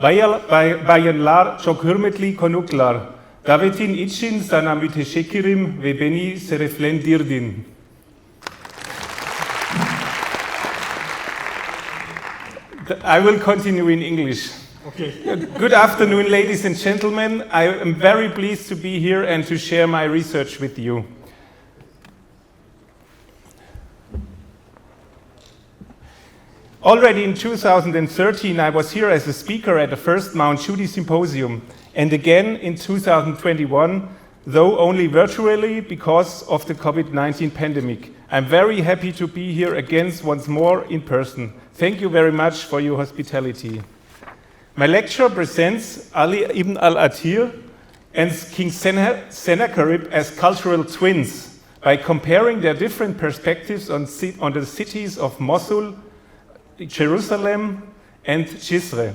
Bayanlar çok hürmetli konuklar, davetin için sana müteşekkirim ve beni şereflendirdin. I will continue in English. Okay. Good afternoon, ladies and gentlemen. I am very pleased to be here and to share my research with you. Already in 2013, I was here as a speaker at the first Mount Cudi Symposium, and again in 2021, though only virtually because of the COVID-19 pandemic. I'm very happy to be here again once more in person. Thank you very much for your hospitality. My lecture presents Ali Ibn al-Athir and King Sennacherib as cultural twins by comparing their different perspectives on the cities of Mosul, Jerusalem, and Cizre.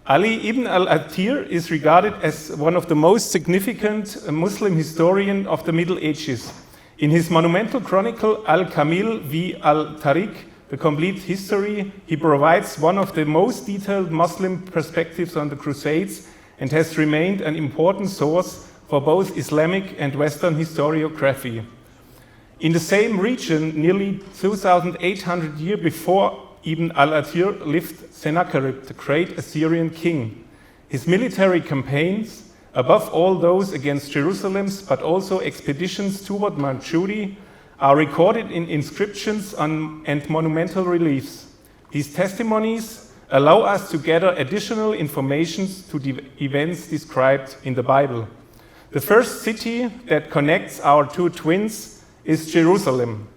Ali Ibn al-Athir is regarded as one of the most significant Muslim historians of the Middle Ages. In his monumental chronicle al-Kāmil v. al-Tārīkh, The Complete History, he provides one of the most detailed Muslim perspectives on the Crusades and has remained an important source for both Islamic and Western historiography. In the same region, nearly 2,800 years before Ibn al-Athir lived Sennacherib, the great Assyrian king. His military campaigns, above all those against Jerusalem, but also expeditions toward Mount Cudi, are recorded in inscriptions and monumental reliefs. These testimonies allow us to gather additional information to the events described in the Bible. The first city that connects our two twins is Jerusalem.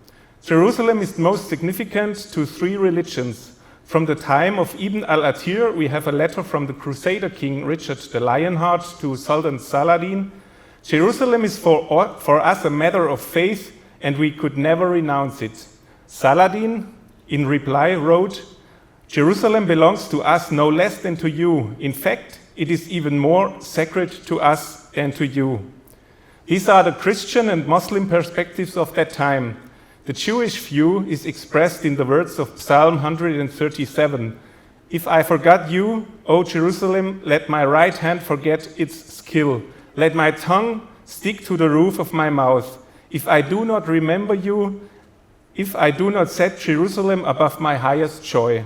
Jerusalem is most significant to three religions. From the time of Ibn al-Athir, we have a letter from the Crusader king Richard the Lionheart to Sultan Saladin. Jerusalem is for us a matter of faith, and we could never renounce it. Saladin, in reply, wrote, Jerusalem belongs to us no less than to you. In fact, it is even more sacred to us than to you. These are the Christian and Muslim perspectives of that time. The Jewish view is expressed in the words of Psalm 137. If I forgot you, O Jerusalem, let my right hand forget its skill. Let my tongue stick to the roof of my mouth. If I do not remember you, if I do not set Jerusalem above my highest joy.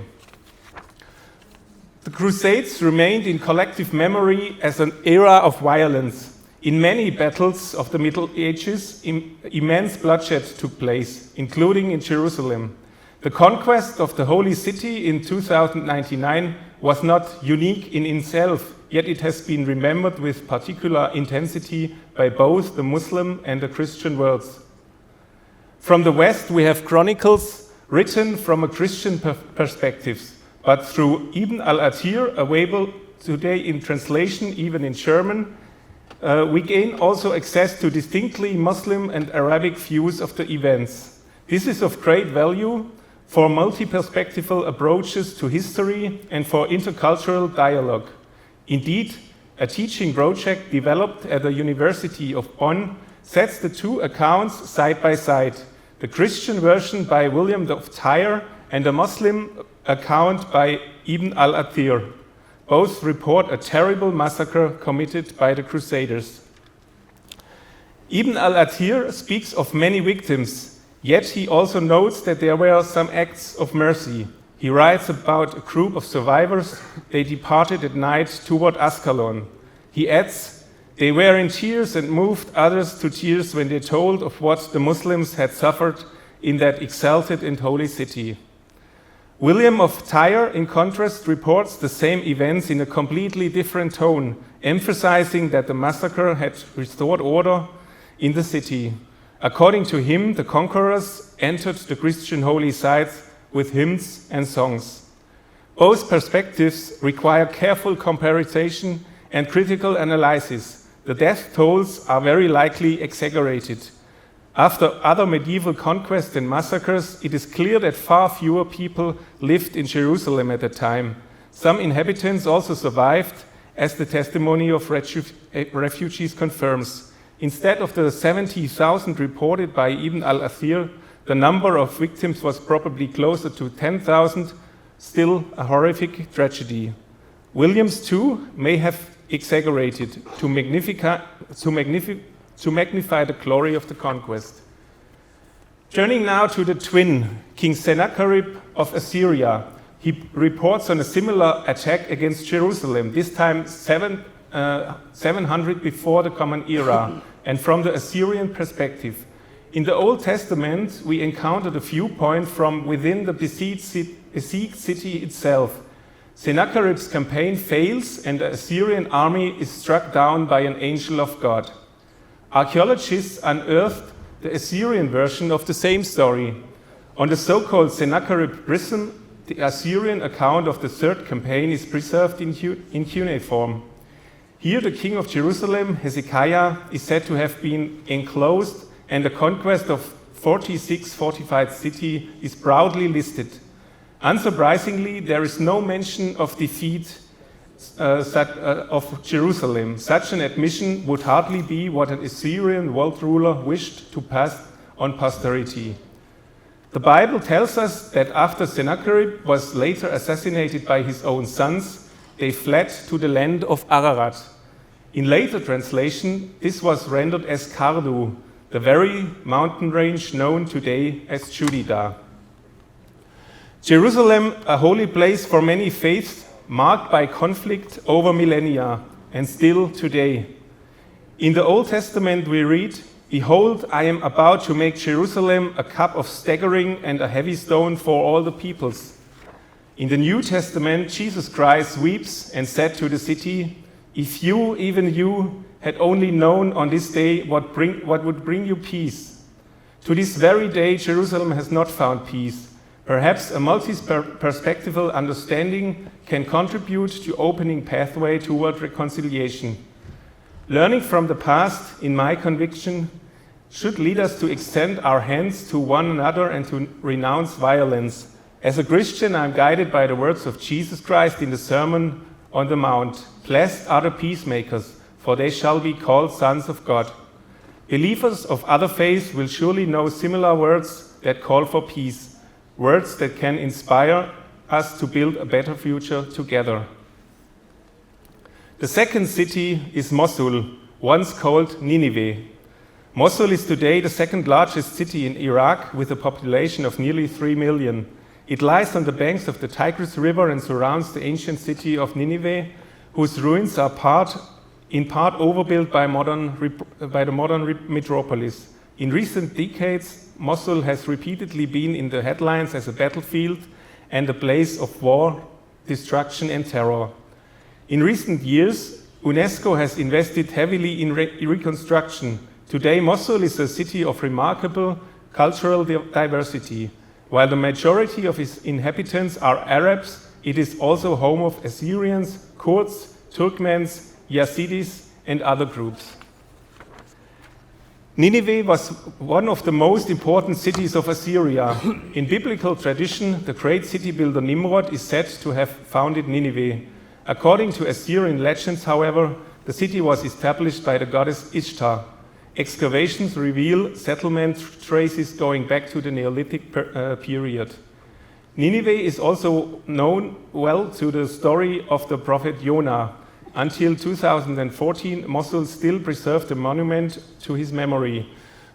The Crusades remained in collective memory as an era of violence. In many battles of the Middle Ages, immense bloodshed took place, including in Jerusalem. The conquest of the Holy City in 2099 was not unique in itself, yet it has been remembered with particular intensity by both the Muslim and the Christian worlds. From the West, we have chronicles written from a Christian perspective, but through Ibn al-Athir, available today in translation, even in German, we gain also access to distinctly Muslim and Arabic views of the events. This is of great value for multi-perspectival approaches to history and for intercultural dialogue. Indeed, a teaching project developed at the University of Bonn sets the two accounts side by side, the Christian version by William of Tyre and a Muslim account by Ibn al-Athir. Both report a terrible massacre committed by the Crusaders. Ibn al-Athir speaks of many victims, yet he also notes that there were some acts of mercy. He writes about a group of survivors. They departed at night toward Ascalon. He adds, they were in tears and moved others to tears when they told of what the Muslims had suffered in that exalted and holy city. William of Tyre, in contrast, reports the same events in a completely different tone, emphasizing that the massacre had restored order in the city. According to him, the conquerors entered the Christian holy sites with hymns and songs. Both perspectives require careful comparison and critical analysis. The death tolls are very likely exaggerated. After other medieval conquests and massacres, it is clear that far fewer people lived in Jerusalem at the time. Some inhabitants also survived, as the testimony of refugees confirms. Instead of the 70,000 reported by Ibn al-Athir, the number of victims was probably closer to 10,000, still a horrific tragedy. Williams too may have exaggerated to magnify the glory of the conquest. Turning now to the twin, King Sennacherib of Assyria, he reports on a similar attack against Jerusalem, this time 700 before the Common Era, and from the Assyrian perspective. In the Old Testament, we encountered a viewpoint from within the besieged city itself. Sennacherib's campaign fails, and the Assyrian army is struck down by an angel of God. Archaeologists unearthed the Assyrian version of the same story. On the so-called Sennacherib prism, the Assyrian account of the third campaign is preserved in cuneiform. Here, the king of Jerusalem, Hezekiah, is said to have been enclosed, and the conquest of 46 fortified cities is proudly listed. Unsurprisingly, there is no mention of defeat of Jerusalem. Such an admission would hardly be what an Assyrian world ruler wished to pass on posterity. The Bible tells us that after Sennacherib was later assassinated by his own sons, they fled to the land of Ararat. In later translation, this was rendered as Kardu, the very mountain range known today as Judah. Jerusalem, a holy place for many faiths, marked by conflict over millennia, and still today. In the Old Testament we read, "Behold, I am about to make Jerusalem a cup of staggering and a heavy stone for all the peoples." In the New Testament, Jesus Christ weeps and said to the city, "If you, even you, had only known on this day what would bring you peace." To this very day, Jerusalem has not found peace. Perhaps a multi-perspectival understanding can contribute to opening pathway toward reconciliation. Learning from the past, in my conviction, should lead us to extend our hands to one another and to renounce violence. As a Christian, I am guided by the words of Jesus Christ in the Sermon on the Mount. "Blessed are the peacemakers, for they shall be called sons of God." Believers of other faiths will surely know similar words that call for peace, words that can inspire us to build a better future together. The second city is Mosul, once called Nineveh. Mosul is today the second largest city in Iraq with a population of nearly 3 million. It lies on the banks of the Tigris River and surrounds the ancient city of Nineveh, whose ruins are in part overbuilt by the modern metropolis. In recent decades, Mosul has repeatedly been in the headlines as a battlefield and a place of war, destruction, and terror. In recent years, UNESCO has invested heavily in reconstruction. Today, Mosul is a city of remarkable cultural diversity. While the majority of its inhabitants are Arabs, it is also home of Assyrians, Kurds, Turkmens, Yazidis, and other groups. Nineveh was one of the most important cities of Assyria. In biblical tradition, the great city builder Nimrod is said to have founded Nineveh. According to Assyrian legends, however, the city was established by the goddess Ishtar. Excavations reveal settlement traces going back to the Neolithic period. Nineveh is also known well to the story of the prophet Jonah. Until 2014, Mosul still preserved a monument to his memory,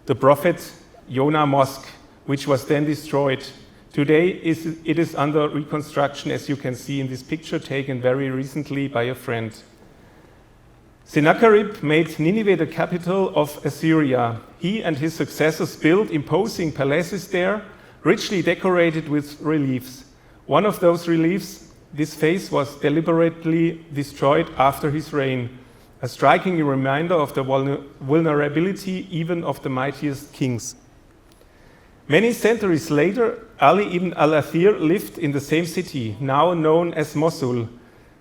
the Prophet Jonah Mosque, which was then destroyed. Today, it is under reconstruction, as you can see in this picture taken very recently by a friend. Sennacherib made Nineveh the capital of Assyria. He and his successors built imposing palaces there, richly decorated with reliefs. One of those reliefs, this face, was deliberately destroyed after his reign, a striking reminder of the vulnerability even of the mightiest kings. Many centuries later, Ali ibn al-Athir lived in the same city, now known as Mosul.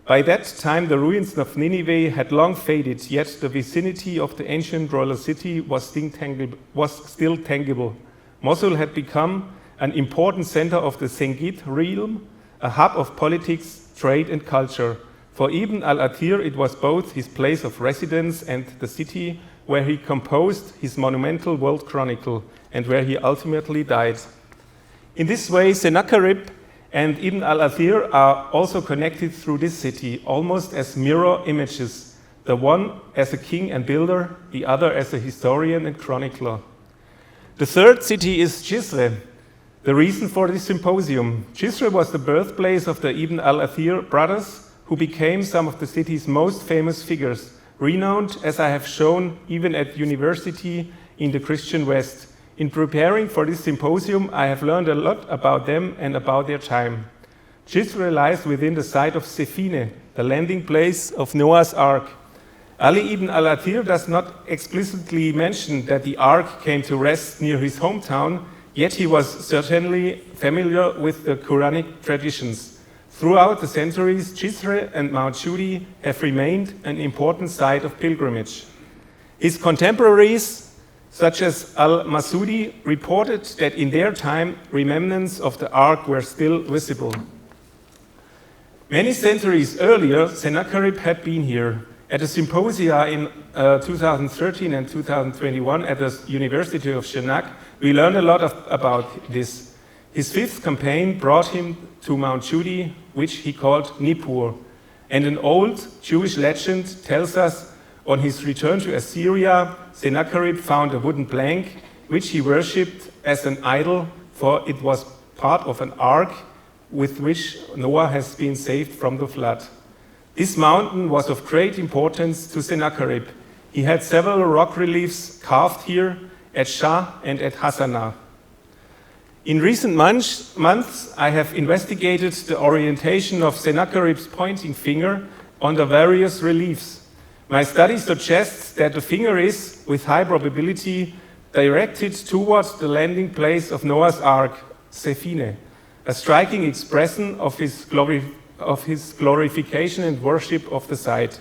By that time, the ruins of Nineveh had long faded, yet the vicinity of the ancient royal city was still tangible. Mosul had become an important center of the Zengid realm, a hub of politics, trade, and culture. For Ibn al-Athir, it was both his place of residence and the city where he composed his monumental World Chronicle and where he ultimately died. In this way, Sennacherib and Ibn al-Athir are also connected through this city, almost as mirror images, the one as a king and builder, the other as a historian and chronicler. The third city is Cizre, the reason for this symposium. Cizre was the birthplace of the Ibn al-Athir brothers, who became some of the city's most famous figures, renowned, as I have shown, even at university in the Christian West. In preparing for this symposium, I have learned a lot about them and about their time. Cizre lies within the site of Sefine, the landing place of Noah's Ark. Ali ibn al-Athir does not explicitly mention that the Ark came to rest near his hometown, yet he was certainly familiar with the Quranic traditions. Throughout the centuries, Cizre and Mount Cudi have remained an important site of pilgrimage. His contemporaries, such as al-Masudi, reported that in their time, remnants of the Ark were still visible. Many centuries earlier, Sennacherib had been here. At a symposia in 2013 and 2021 at the University of Şırnak, we learned a lot about this. His fifth campaign brought him to Mount Cudi, which he called Nippur. And an old Jewish legend tells us on his return to Assyria, Sennacherib found a wooden plank, which he worshipped as an idol, for it was part of an ark with which Noah has been saved from the flood. This mountain was of great importance to Sennacherib. He had several rock reliefs carved here at Shah and at Hassana. In recent months, I have investigated the orientation of Sennacherib's pointing finger on the various reliefs. My study suggests that the finger is, with high probability, directed towards the landing place of Noah's Ark, Sefine, a striking expression of his glorification and worship of the site.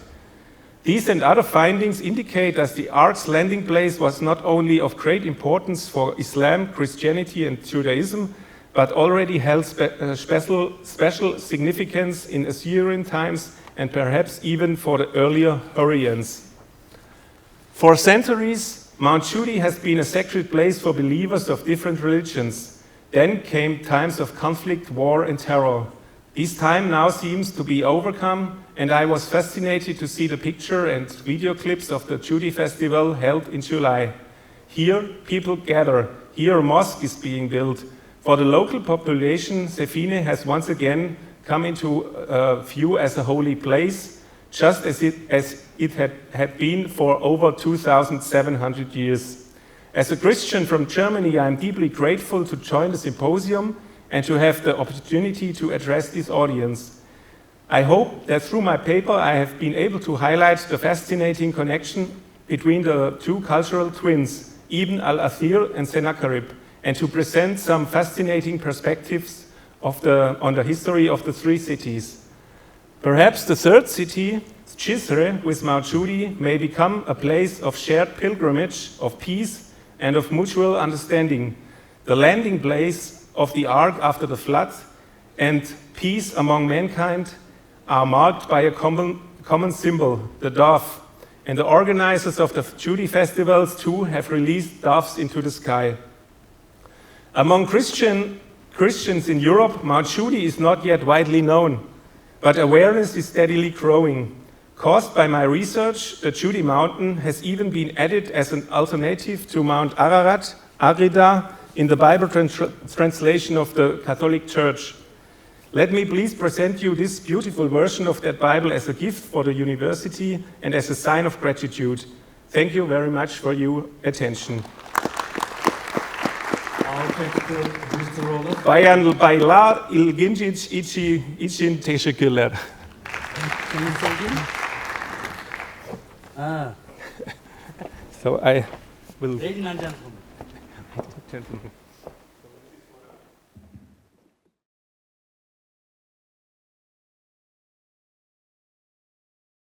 These and other findings indicate that the Ark's landing place was not only of great importance for Islam, Christianity, and Judaism, but already held special significance in Assyrian times and perhaps even for the earlier Hurrians. For centuries, Mount Cudi has been a sacred place for believers of different religions. Then came times of conflict, war, and terror. This time now seems to be overcome, and I was fascinated to see the picture and video clips of the Cudi festival held in July. Here, people gather. Here, a mosque is being built. For the local population, Sefine has once again come into view as a holy place, just as it had been for over 2,700 years. As a Christian from Germany, I am deeply grateful to join the symposium and to have the opportunity to address this audience. I hope that through my paper I have been able to highlight the fascinating connection between the two cultural twins, Ibn al-Athir and Sennacherib, and to present some fascinating perspectives on the history of the three cities. Perhaps the third city, Cizre, with Mount Cudi, may become a place of shared pilgrimage, of peace, and of mutual understanding, the landing place of the Ark after the flood, and peace among mankind are marked by a common symbol, the dove, and the organizers of the Cudi festivals too have released doves into the sky. Among Christians in Europe, Mount Cudi is not yet widely known, but awareness is steadily growing. Caused by my research, the Cudi mountain has even been added as an alternative to Mount Ararat, Agrida, in the Bible translation of the Catholic Church. Let me please present you this beautiful version of that Bible as a gift for the university and as a sign of gratitude. Thank you very much for your attention. Baylar ilginç için teşekkürler. So I will. Ladies and gentlemen.